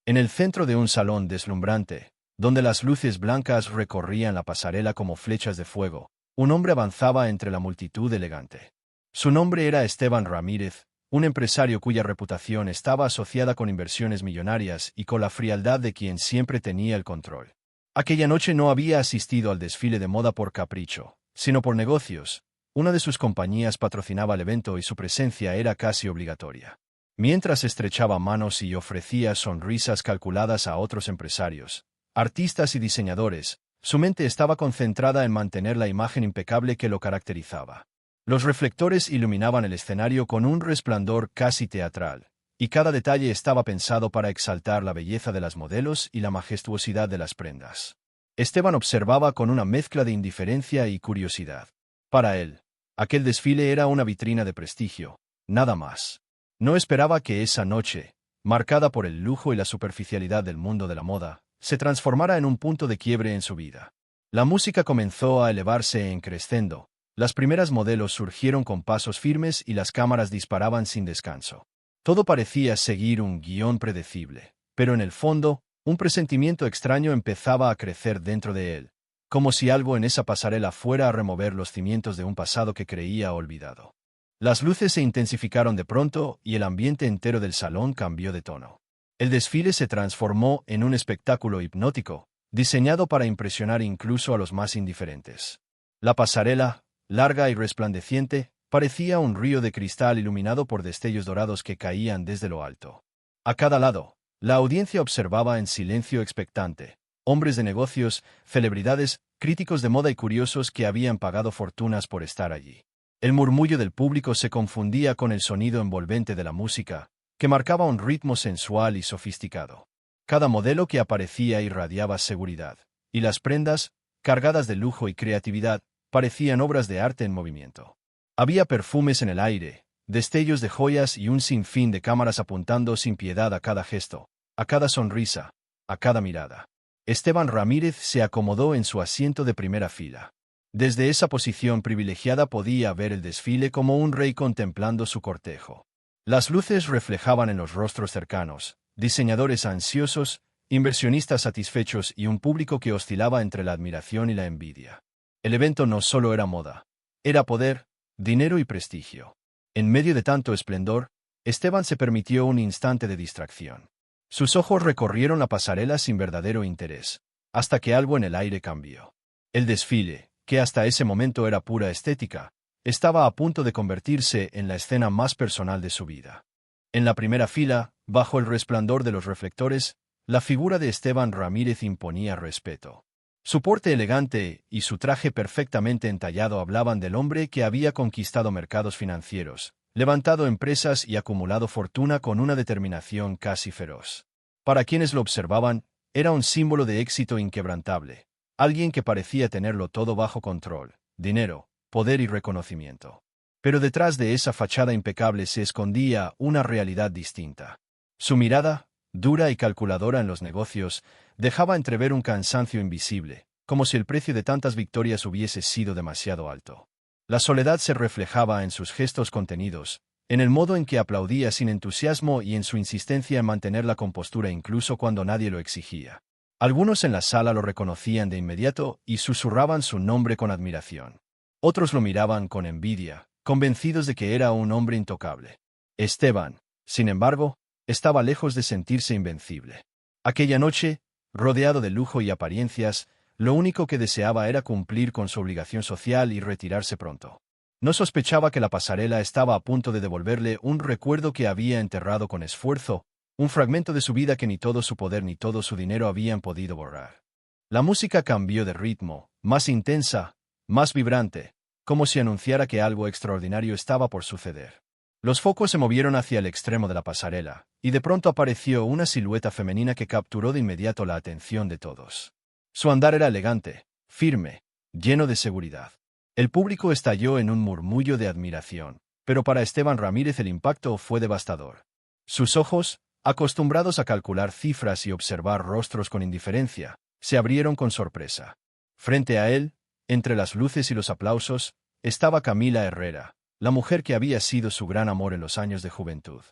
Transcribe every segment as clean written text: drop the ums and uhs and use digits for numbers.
En el centro de un salón deslumbrante, donde las luces blancas recorrían la pasarela como flechas de fuego, un hombre avanzaba entre la multitud elegante. Su nombre era Esteban Ramírez, un empresario cuya reputación estaba asociada con inversiones millonarias y con la frialdad de quien siempre tenía el control. Aquella noche no había asistido al desfile de moda por capricho, sino por negocios. Una de sus compañías patrocinaba el evento y su presencia era casi obligatoria. Mientras estrechaba manos y ofrecía sonrisas calculadas a otros empresarios, artistas y diseñadores, su mente estaba concentrada en mantener la imagen impecable que lo caracterizaba. Los reflectores iluminaban el escenario con un resplandor casi teatral, y cada detalle estaba pensado para exaltar la belleza de las modelos y la majestuosidad de las prendas. Esteban observaba con una mezcla de indiferencia y curiosidad. Para él, aquel desfile era una vitrina de prestigio, nada más. No esperaba que esa noche, marcada por el lujo y la superficialidad del mundo de la moda, se transformara en un punto de quiebre en su vida. La música comenzó a elevarse en crescendo, las primeras modelos surgieron con pasos firmes y las cámaras disparaban sin descanso. Todo parecía seguir un guión predecible, pero en el fondo, un presentimiento extraño empezaba a crecer dentro de él, como si algo en esa pasarela fuera a remover los cimientos de un pasado que creía olvidado. Las luces se intensificaron de pronto y el ambiente entero del salón cambió de tono. El desfile se transformó en un espectáculo hipnótico, diseñado para impresionar incluso a los más indiferentes. La pasarela, larga y resplandeciente, parecía un río de cristal iluminado por destellos dorados que caían desde lo alto. A cada lado, la audiencia observaba en silencio expectante, hombres de negocios, celebridades, críticos de moda y curiosos que habían pagado fortunas por estar allí. El murmullo del público se confundía con el sonido envolvente de la música, que marcaba un ritmo sensual y sofisticado. Cada modelo que aparecía irradiaba seguridad, y las prendas, cargadas de lujo y creatividad, parecían obras de arte en movimiento. Había perfumes en el aire, destellos de joyas y un sinfín de cámaras apuntando sin piedad a cada gesto, a cada sonrisa, a cada mirada. Esteban Ramírez se acomodó en su asiento de primera fila. Desde esa posición privilegiada podía ver el desfile como un rey contemplando su cortejo. Las luces reflejaban en los rostros cercanos, diseñadores ansiosos, inversionistas satisfechos y un público que oscilaba entre la admiración y la envidia. El evento no solo era moda, era poder, dinero y prestigio. En medio de tanto esplendor, Esteban se permitió un instante de distracción. Sus ojos recorrieron la pasarela sin verdadero interés, hasta que algo en el aire cambió. El desfile, que hasta ese momento era pura estética, estaba a punto de convertirse en la escena más personal de su vida. En la primera fila, bajo el resplandor de los reflectores, la figura de Esteban Ramírez imponía respeto. Su porte elegante y su traje perfectamente entallado hablaban del hombre que había conquistado mercados financieros, levantado empresas y acumulado fortuna con una determinación casi feroz. Para quienes lo observaban, era un símbolo de éxito inquebrantable, alguien que parecía tenerlo todo bajo control, dinero, poder y reconocimiento. Pero detrás de esa fachada impecable se escondía una realidad distinta. Su mirada, dura y calculadora en los negocios, dejaba entrever un cansancio invisible, como si el precio de tantas victorias hubiese sido demasiado alto. La soledad se reflejaba en sus gestos contenidos, en el modo en que aplaudía sin entusiasmo y en su insistencia en mantener la compostura incluso cuando nadie lo exigía. Algunos en la sala lo reconocían de inmediato y susurraban su nombre con admiración. Otros lo miraban con envidia, convencidos de que era un hombre intocable. Esteban, sin embargo, estaba lejos de sentirse invencible. Aquella noche, rodeado de lujo y apariencias, lo único que deseaba era cumplir con su obligación social y retirarse pronto. No sospechaba que la pasarela estaba a punto de devolverle un recuerdo que había enterrado con esfuerzo, un fragmento de su vida que ni todo su poder ni todo su dinero habían podido borrar. La música cambió de ritmo, más intensa, más vibrante, como si anunciara que algo extraordinario estaba por suceder. Los focos se movieron hacia el extremo de la pasarela, y de pronto apareció una silueta femenina que capturó de inmediato la atención de todos. Su andar era elegante, firme, lleno de seguridad. El público estalló en un murmullo de admiración, pero para Esteban Ramírez el impacto fue devastador. Sus ojos, acostumbrados a calcular cifras y observar rostros con indiferencia, se abrieron con sorpresa. Frente a él, entre las luces y los aplausos, estaba Camila Herrera, la mujer que había sido su gran amor en los años de juventud.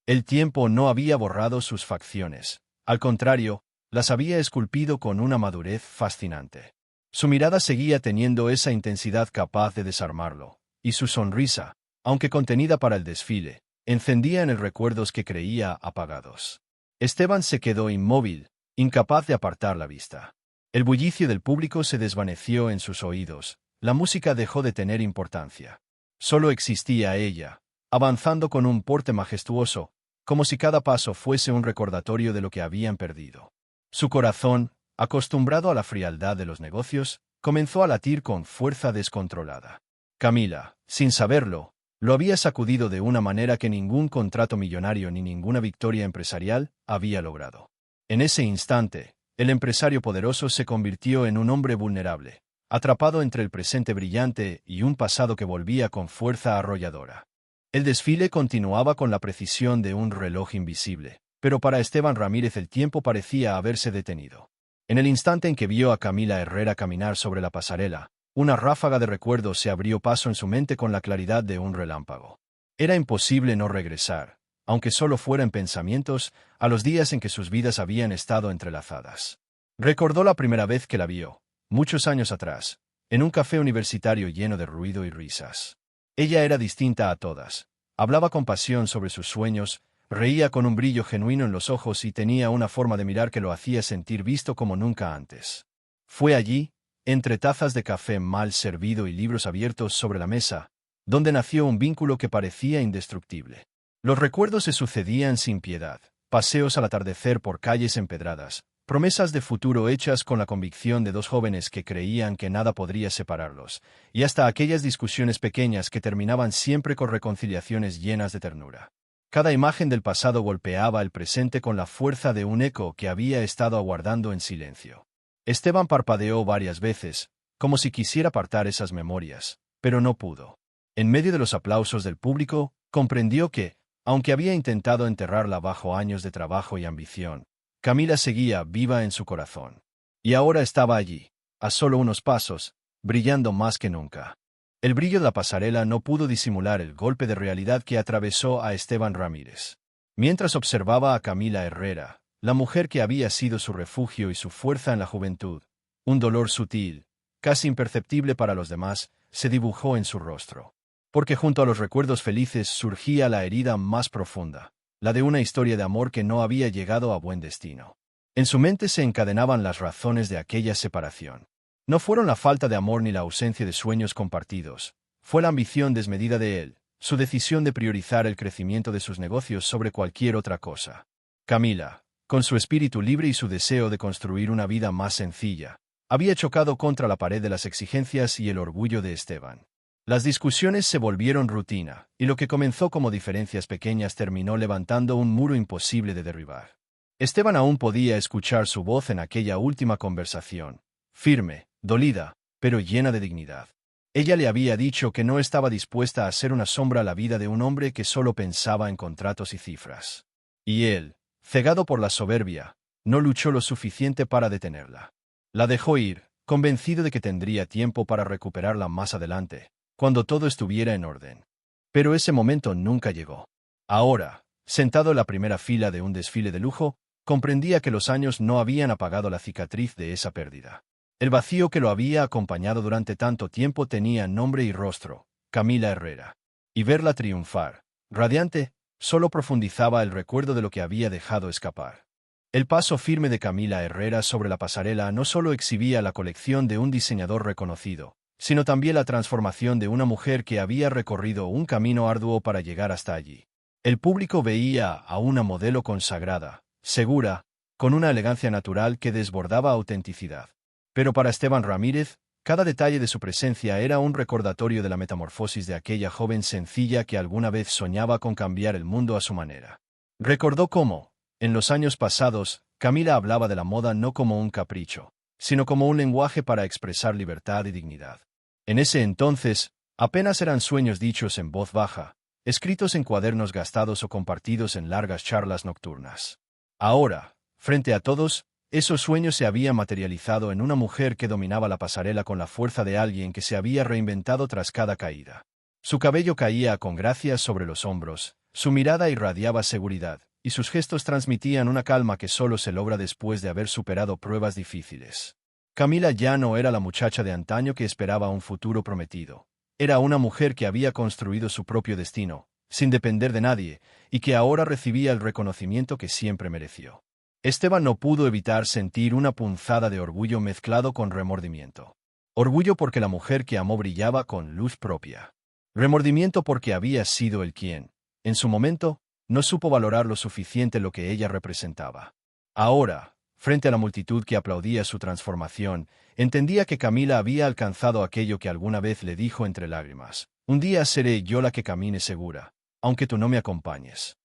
El tiempo no había borrado sus facciones, Al contrario, las había esculpido con una madurez fascinante. Su mirada seguía teniendo esa intensidad capaz de desarmarlo, y su sonrisa, aunque contenida para el desfile, encendía en él recuerdos que creía apagados. Esteban se quedó inmóvil, incapaz de apartar la vista. El bullicio del público se desvaneció en sus oídos, la música dejó de tener importancia. Solo existía ella, avanzando con un porte majestuoso, como si cada paso fuese un recordatorio de lo que habían perdido. Su corazón, acostumbrado a la frialdad de los negocios, comenzó a latir con fuerza descontrolada. Camila, sin saberlo, lo había sacudido de una manera que ningún contrato millonario ni ninguna victoria empresarial había logrado. En ese instante, el empresario poderoso se convirtió en un hombre vulnerable, atrapado entre el presente brillante y un pasado que volvía con fuerza arrolladora. El desfile continuaba con la precisión de un reloj invisible, pero para Esteban Ramírez el tiempo parecía haberse detenido. En el instante en que vio a Camila Herrera caminar sobre la pasarela, una ráfaga de recuerdos se abrió paso en su mente con la claridad de un relámpago. Era imposible no regresar, aunque solo fuera en pensamientos, a los días en que sus vidas habían estado entrelazadas. Recordó la primera vez que la vio, muchos años atrás, en un café universitario lleno de ruido y risas. Ella era distinta a todas. Hablaba con pasión sobre sus sueños, reía con un brillo genuino en los ojos y tenía una forma de mirar que lo hacía sentir visto como nunca antes. Fue allí, entre tazas de café mal servido y libros abiertos sobre la mesa, donde nació un vínculo que parecía indestructible. Los recuerdos se sucedían sin piedad, paseos al atardecer por calles empedradas, promesas de futuro hechas con la convicción de dos jóvenes que creían que nada podría separarlos, y hasta aquellas discusiones pequeñas que terminaban siempre con reconciliaciones llenas de ternura. Cada imagen del pasado golpeaba el presente con la fuerza de un eco que había estado aguardando en silencio. Esteban parpadeó varias veces, como si quisiera apartar esas memorias, pero no pudo. En medio de los aplausos del público, comprendió que, aunque había intentado enterrarla bajo años de trabajo y ambición, Camila seguía viva en su corazón. Y ahora estaba allí, a solo unos pasos, brillando más que nunca. El brillo de la pasarela no pudo disimular el golpe de realidad que atravesó a Esteban Ramírez. Mientras observaba a Camila Herrera, la mujer que había sido su refugio y su fuerza en la juventud, un dolor sutil, casi imperceptible para los demás, se dibujó en su rostro. Porque junto a los recuerdos felices surgía la herida más profunda, la de una historia de amor que no había llegado a buen destino. En su mente se encadenaban las razones de aquella separación. No fueron la falta de amor ni la ausencia de sueños compartidos, fue la ambición desmedida de él, su decisión de priorizar el crecimiento de sus negocios sobre cualquier otra cosa. Camila, con su espíritu libre y su deseo de construir una vida más sencilla, había chocado contra la pared de las exigencias y el orgullo de Esteban. Las discusiones se volvieron rutina, y lo que comenzó como diferencias pequeñas terminó levantando un muro imposible de derribar. Esteban aún podía escuchar su voz en aquella última conversación, firme, dolida, pero llena de dignidad. Ella le había dicho que no estaba dispuesta a ser una sombra a la vida de un hombre que solo pensaba en contratos y cifras. Y él, cegado por la soberbia, no luchó lo suficiente para detenerla. La dejó ir, convencido de que tendría tiempo para recuperarla más adelante, cuando todo estuviera en orden. Pero ese momento nunca llegó. Ahora, sentado en la primera fila de un desfile de lujo, comprendía que los años no habían apagado la cicatriz de esa pérdida. El vacío que lo había acompañado durante tanto tiempo tenía nombre y rostro, Camila Herrera. Y verla triunfar, radiante, solo profundizaba el recuerdo de lo que había dejado escapar. El paso firme de Camila Herrera sobre la pasarela no solo exhibía la colección de un diseñador reconocido, sino también la transformación de una mujer que había recorrido un camino arduo para llegar hasta allí. El público veía a una modelo consagrada, segura, con una elegancia natural que desbordaba autenticidad. Pero para Esteban Ramírez, cada detalle de su presencia era un recordatorio de la metamorfosis de aquella joven sencilla que alguna vez soñaba con cambiar el mundo a su manera. Recordó cómo, en los años pasados, Camila hablaba de la moda no como un capricho, sino como un lenguaje para expresar libertad y dignidad. En ese entonces, apenas eran sueños dichos en voz baja, escritos en cuadernos gastados o compartidos en largas charlas nocturnas. Ahora, frente a todos, esos sueños se habían materializado en una mujer que dominaba la pasarela con la fuerza de alguien que se había reinventado tras cada caída. Su cabello caía con gracia sobre los hombros, su mirada irradiaba seguridad, y sus gestos transmitían una calma que solo se logra después de haber superado pruebas difíciles. Camila ya no era la muchacha de antaño que esperaba un futuro prometido. Era una mujer que había construido su propio destino, sin depender de nadie, y que ahora recibía el reconocimiento que siempre mereció. Esteban no pudo evitar sentir una punzada de orgullo mezclado con remordimiento. Orgullo porque la mujer que amó brillaba con luz propia. Remordimiento porque había sido él quien, en su momento, no supo valorar lo suficiente lo que ella representaba. Ahora, frente a la multitud que aplaudía su transformación, entendía que Camila había alcanzado aquello que alguna vez le dijo entre lágrimas: un día seré yo la que camine segura, aunque tú no me acompañes.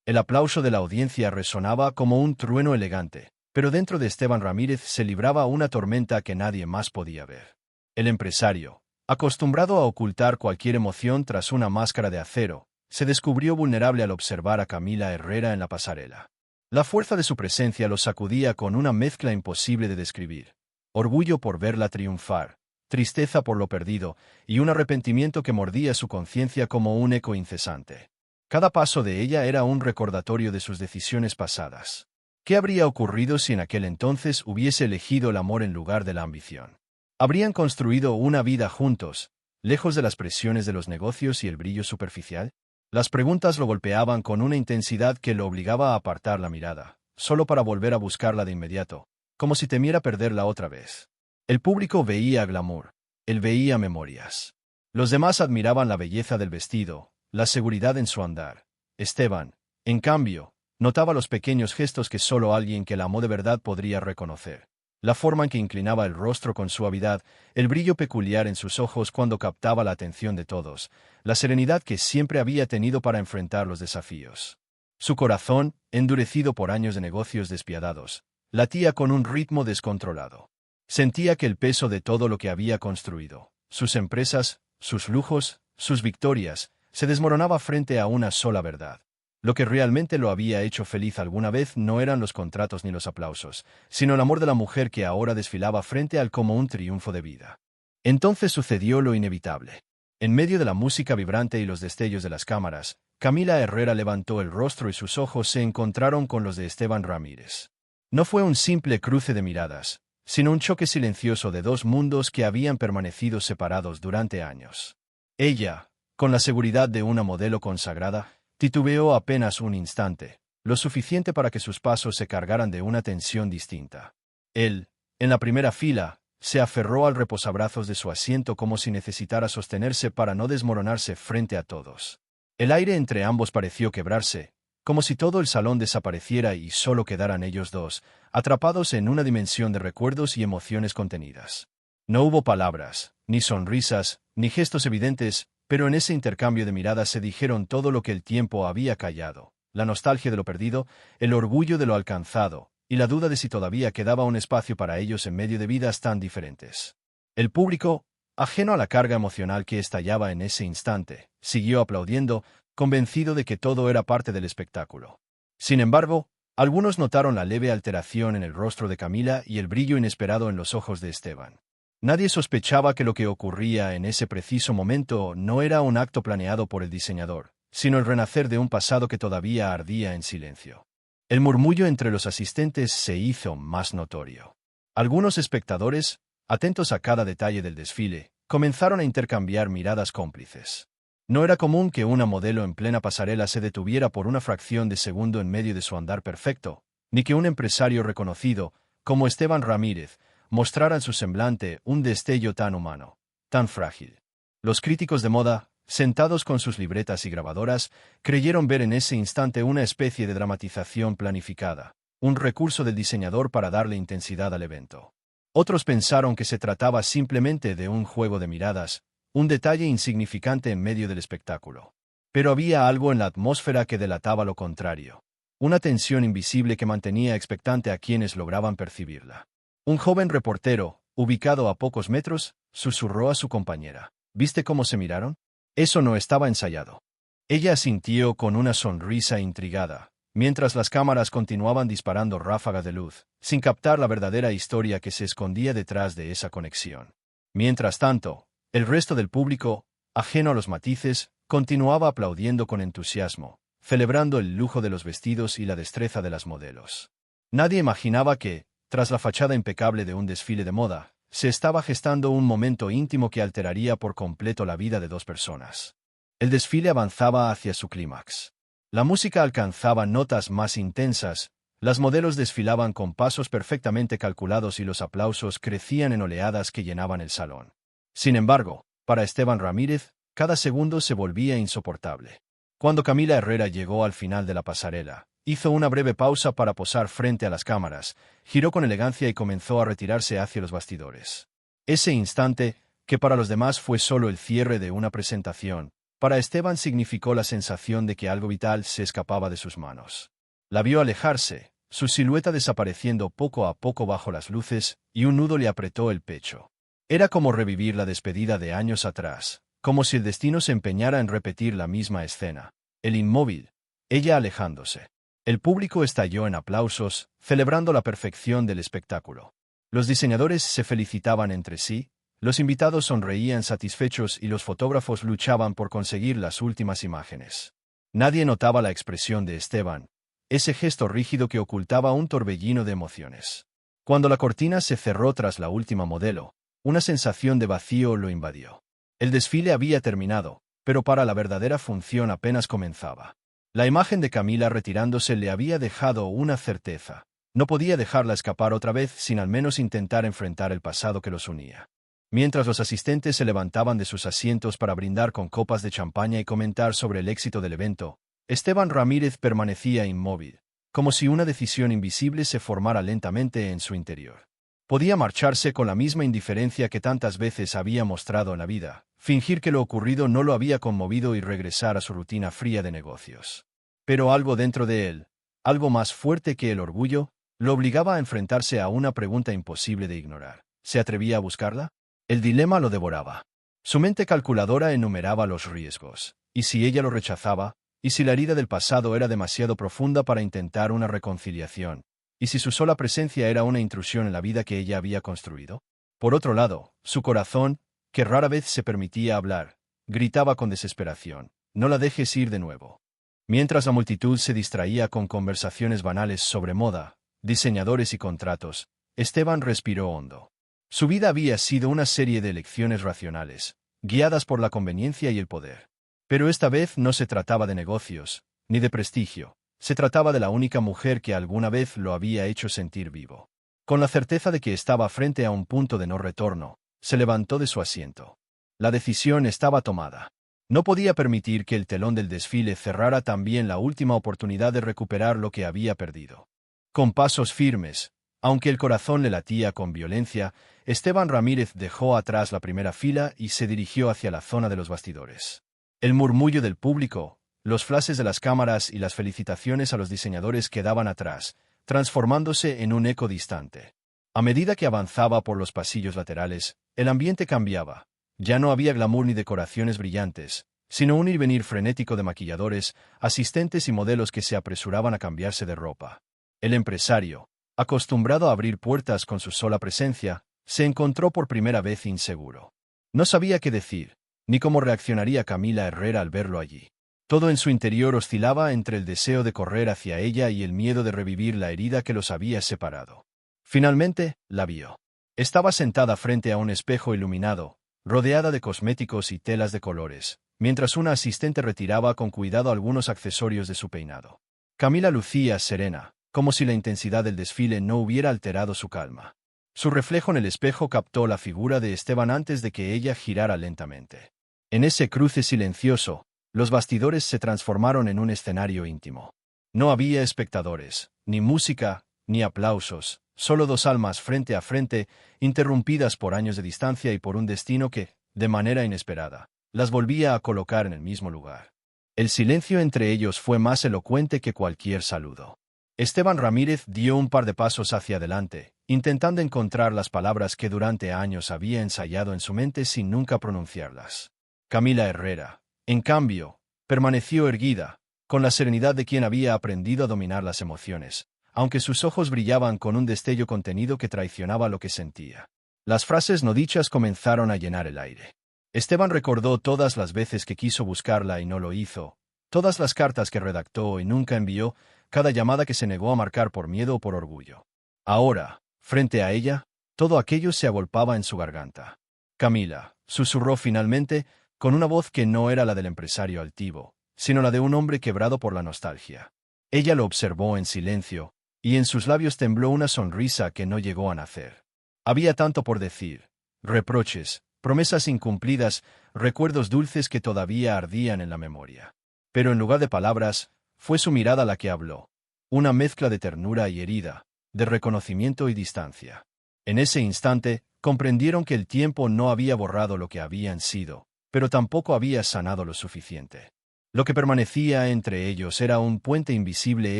El aplauso de la audiencia resonaba como un trueno elegante, pero dentro de Esteban Ramírez se libraba una tormenta que nadie más podía ver. El empresario, acostumbrado a ocultar cualquier emoción tras una máscara de acero, se descubrió vulnerable al observar a Camila Herrera en la pasarela. La fuerza de su presencia lo sacudía con una mezcla imposible de describir: orgullo por verla triunfar, tristeza por lo perdido, y un arrepentimiento que mordía su conciencia como un eco incesante. Cada paso de ella era un recordatorio de sus decisiones pasadas. ¿Qué habría ocurrido si en aquel entonces hubiese elegido el amor en lugar de la ambición? ¿Habrían construido una vida juntos, lejos de las presiones de los negocios y el brillo superficial? Las preguntas lo golpeaban con una intensidad que lo obligaba a apartar la mirada, solo para volver a buscarla de inmediato, como si temiera perderla otra vez. El público veía glamour, él veía memorias. Los demás admiraban la belleza del vestido, la seguridad en su andar. Esteban, en cambio, notaba los pequeños gestos que solo alguien que la amó de verdad podría reconocer. La forma en que inclinaba el rostro con suavidad, el brillo peculiar en sus ojos cuando captaba la atención de todos, la serenidad que siempre había tenido para enfrentar los desafíos. Su corazón, endurecido por años de negocios despiadados, latía con un ritmo descontrolado. Sentía que el peso de todo lo que había construido, sus empresas, sus lujos, sus victorias, se desmoronaba frente a una sola verdad. Lo que realmente lo había hecho feliz alguna vez no eran los contratos ni los aplausos, sino el amor de la mujer que ahora desfilaba frente a él como un triunfo de vida. Entonces sucedió lo inevitable. En medio de la música vibrante y los destellos de las cámaras, Camila Herrera levantó el rostro y sus ojos se encontraron con los de Esteban Ramírez. No fue un simple cruce de miradas, sino un choque silencioso de dos mundos que habían permanecido separados durante años. Ella, con la seguridad de una modelo consagrada, titubeó apenas un instante, lo suficiente para que sus pasos se cargaran de una tensión distinta. Él, en la primera fila, se aferró al reposabrazos de su asiento como si necesitara sostenerse para no desmoronarse frente a todos. El aire entre ambos pareció quebrarse, como si todo el salón desapareciera y solo quedaran ellos dos, atrapados en una dimensión de recuerdos y emociones contenidas. No hubo palabras, ni sonrisas, ni gestos evidentes, pero en ese intercambio de miradas se dijeron todo lo que el tiempo había callado: la nostalgia de lo perdido, el orgullo de lo alcanzado, y la duda de si todavía quedaba un espacio para ellos en medio de vidas tan diferentes. El público, ajeno a la carga emocional que estallaba en ese instante, siguió aplaudiendo, convencido de que todo era parte del espectáculo. Sin embargo, algunos notaron la leve alteración en el rostro de Camila y el brillo inesperado en los ojos de Esteban. Nadie sospechaba que lo que ocurría en ese preciso momento no era un acto planeado por el diseñador, sino el renacer de un pasado que todavía ardía en silencio. El murmullo entre los asistentes se hizo más notorio. Algunos espectadores, atentos a cada detalle del desfile, comenzaron a intercambiar miradas cómplices. No era común que una modelo en plena pasarela se detuviera por una fracción de segundo en medio de su andar perfecto, ni que un empresario reconocido, como Esteban Ramírez, mostrara en su semblante un destello tan humano, tan frágil. Los críticos de moda, sentados con sus libretas y grabadoras, creyeron ver en ese instante una especie de dramatización planificada, un recurso del diseñador para darle intensidad al evento. Otros pensaron que se trataba simplemente de un juego de miradas, un detalle insignificante en medio del espectáculo. Pero había algo en la atmósfera que delataba lo contrario, una tensión invisible que mantenía expectante a quienes lograban percibirla. Un joven reportero, ubicado a pocos metros, susurró a su compañera: ¿Viste cómo se miraron? Eso no estaba ensayado. Ella asintió con una sonrisa intrigada, mientras las cámaras continuaban disparando ráfagas de luz, sin captar la verdadera historia que se escondía detrás de esa conexión. Mientras tanto, el resto del público, ajeno a los matices, continuaba aplaudiendo con entusiasmo, celebrando el lujo de los vestidos y la destreza de las modelos. Nadie imaginaba que, tras la fachada impecable de un desfile de moda, se estaba gestando un momento íntimo que alteraría por completo la vida de dos personas. El desfile avanzaba hacia su clímax. La música alcanzaba notas más intensas, las modelos desfilaban con pasos perfectamente calculados y los aplausos crecían en oleadas que llenaban el salón. Sin embargo, para Esteban Ramírez, cada segundo se volvía insoportable. Cuando Camila Herrera llegó al final de la pasarela, hizo una breve pausa para posar frente a las cámaras, giró con elegancia y comenzó a retirarse hacia los bastidores. Ese instante, que para los demás fue solo el cierre de una presentación, para Esteban significó la sensación de que algo vital se escapaba de sus manos. La vio alejarse, su silueta desapareciendo poco a poco bajo las luces, y un nudo le apretó el pecho. Era como revivir la despedida de años atrás, como si el destino se empeñara en repetir la misma escena. Él inmóvil, ella alejándose. El público estalló en aplausos, celebrando la perfección del espectáculo. Los diseñadores se felicitaban entre sí, los invitados sonreían satisfechos y los fotógrafos luchaban por conseguir las últimas imágenes. Nadie notaba la expresión de Esteban, ese gesto rígido que ocultaba un torbellino de emociones. Cuando la cortina se cerró tras la última modelo, una sensación de vacío lo invadió. El desfile había terminado, pero para la verdadera función apenas comenzaba. La imagen de Camila retirándose le había dejado una certeza. No podía dejarla escapar otra vez sin al menos intentar enfrentar el pasado que los unía. Mientras los asistentes se levantaban de sus asientos para brindar con copas de champaña y comentar sobre el éxito del evento, Esteban Ramírez permanecía inmóvil, como si una decisión invisible se formara lentamente en su interior. Podía marcharse con la misma indiferencia que tantas veces había mostrado en la vida, fingir que lo ocurrido no lo había conmovido y regresar a su rutina fría de negocios. Pero algo dentro de él, algo más fuerte que el orgullo, lo obligaba a enfrentarse a una pregunta imposible de ignorar. ¿Se atrevía a buscarla? El dilema lo devoraba. Su mente calculadora enumeraba los riesgos. ¿Y si ella lo rechazaba? ¿Y si la herida del pasado era demasiado profunda para intentar una reconciliación? ¿Y si su sola presencia era una intrusión en la vida que ella había construido? Por otro lado, su corazón, que rara vez se permitía hablar, gritaba con desesperación, «No la dejes ir de nuevo». Mientras la multitud se distraía con conversaciones banales sobre moda, diseñadores y contratos, Esteban respiró hondo. Su vida había sido una serie de elecciones racionales, guiadas por la conveniencia y el poder. Pero esta vez no se trataba de negocios, ni de prestigio. Se trataba de la única mujer que alguna vez lo había hecho sentir vivo. Con la certeza de que estaba frente a un punto de no retorno, se levantó de su asiento. La decisión estaba tomada. No podía permitir que el telón del desfile cerrara también la última oportunidad de recuperar lo que había perdido. Con pasos firmes, aunque el corazón le latía con violencia, Esteban Ramírez dejó atrás la primera fila y se dirigió hacia la zona de los bastidores. El murmullo del público, los flashes de las cámaras y las felicitaciones a los diseñadores quedaban atrás, transformándose en un eco distante. A medida que avanzaba por los pasillos laterales, el ambiente cambiaba. Ya no había glamour ni decoraciones brillantes, sino un ir y venir frenético de maquilladores, asistentes y modelos que se apresuraban a cambiarse de ropa. El empresario, acostumbrado a abrir puertas con su sola presencia, se encontró por primera vez inseguro. No sabía qué decir, ni cómo reaccionaría Camila Herrera al verlo allí. Todo en su interior oscilaba entre el deseo de correr hacia ella y el miedo de revivir la herida que los había separado. Finalmente, la vio. Estaba sentada frente a un espejo iluminado, rodeada de cosméticos y telas de colores, mientras una asistente retiraba con cuidado algunos accesorios de su peinado. Camila lucía serena, como si la intensidad del desfile no hubiera alterado su calma. Su reflejo en el espejo captó la figura de Esteban antes de que ella girara lentamente. En ese cruce silencioso, los bastidores se transformaron en un escenario íntimo. No había espectadores, ni música, ni aplausos, solo dos almas frente a frente, interrumpidas por años de distancia y por un destino que, de manera inesperada, las volvía a colocar en el mismo lugar. El silencio entre ellos fue más elocuente que cualquier saludo. Esteban Ramírez dio un par de pasos hacia adelante, intentando encontrar las palabras que durante años había ensayado en su mente sin nunca pronunciarlas. Camila Herrera, en cambio, permaneció erguida, con la serenidad de quien había aprendido a dominar las emociones, aunque sus ojos brillaban con un destello contenido que traicionaba lo que sentía. Las frases no dichas comenzaron a llenar el aire. Esteban recordó todas las veces que quiso buscarla y no lo hizo, Todas las cartas que redactó y nunca envió, cada llamada que se negó a marcar por miedo o por orgullo. Ahora, frente a ella, todo aquello se agolpaba en su garganta. Camila, susurró finalmente, con una voz que no era la del empresario altivo, sino la de un hombre quebrado por la nostalgia. Ella lo observó en silencio, y en sus labios tembló una sonrisa que no llegó a nacer. Había tanto por decir: reproches, promesas incumplidas, recuerdos dulces que todavía ardían en la memoria. Pero en lugar de palabras, fue su mirada la que habló. Una mezcla de ternura y herida, de reconocimiento y distancia. En ese instante, comprendieron que el tiempo no había borrado lo que habían sido, pero tampoco había sanado lo suficiente. Lo que permanecía entre ellos era un puente invisible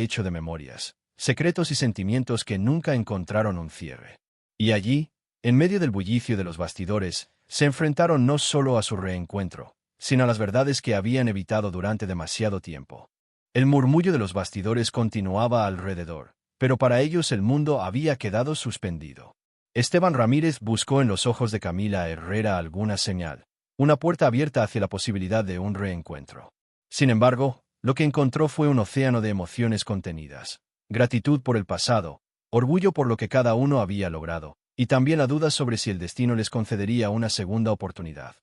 hecho de memorias, secretos y sentimientos que nunca encontraron un cierre. Y allí, en medio del bullicio de los bastidores, se enfrentaron no solo a su reencuentro, sino a las verdades que habían evitado durante demasiado tiempo. El murmullo de los bastidores continuaba alrededor, pero para ellos el mundo había quedado suspendido. Esteban Ramírez buscó en los ojos de Camila Herrera alguna señal, una puerta abierta hacia la posibilidad de un reencuentro. Sin embargo, lo que encontró fue un océano de emociones contenidas, gratitud por el pasado, orgullo por lo que cada uno había logrado, y también la duda sobre si el destino les concedería una segunda oportunidad.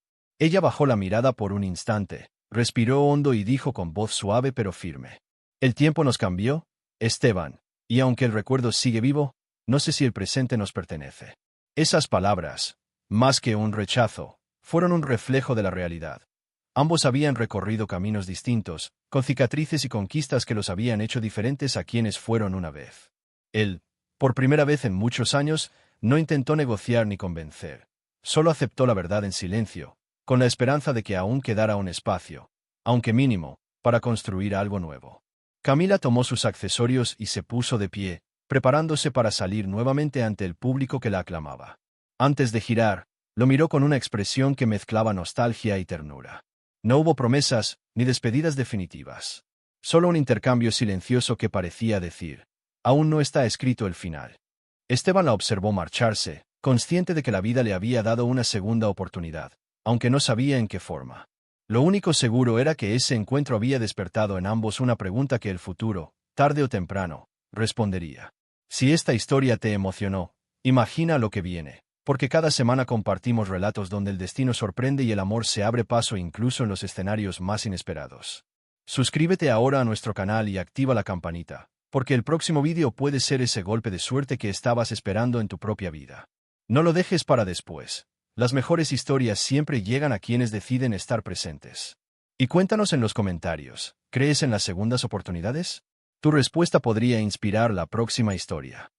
Ella bajó la mirada por un instante, respiró hondo y dijo con voz suave pero firme: «El tiempo nos cambió, Esteban, y aunque el recuerdo sigue vivo, no sé si el presente nos pertenece». Esas palabras, más que un rechazo, fueron un reflejo de la realidad. Ambos habían recorrido caminos distintos, con cicatrices y conquistas que los habían hecho diferentes a quienes fueron una vez. Él, por primera vez en muchos años, no intentó negociar ni convencer. Solo aceptó la verdad en silencio, con la esperanza de que aún quedara un espacio, aunque mínimo, para construir algo nuevo. Camila tomó sus accesorios y se puso de pie, preparándose para salir nuevamente ante el público que la aclamaba. Antes de girar, lo miró con una expresión que mezclaba nostalgia y ternura. No hubo promesas, ni despedidas definitivas. Solo un intercambio silencioso que parecía decir: aún no está escrito el final. Esteban la observó marcharse, consciente de que la vida le había dado una segunda oportunidad, aunque no sabía en qué forma. Lo único seguro era que ese encuentro había despertado en ambos una pregunta que el futuro, tarde o temprano, respondería. Si esta historia te emocionó, imagina lo que viene, porque cada semana compartimos relatos donde el destino sorprende y el amor se abre paso incluso en los escenarios más inesperados. Suscríbete ahora a nuestro canal y activa la campanita, porque el próximo vídeo puede ser ese golpe de suerte que estabas esperando en tu propia vida. No lo dejes para después. Las mejores historias siempre llegan a quienes deciden estar presentes. Y cuéntanos en los comentarios, ¿crees en las segundas oportunidades? Tu respuesta podría inspirar la próxima historia.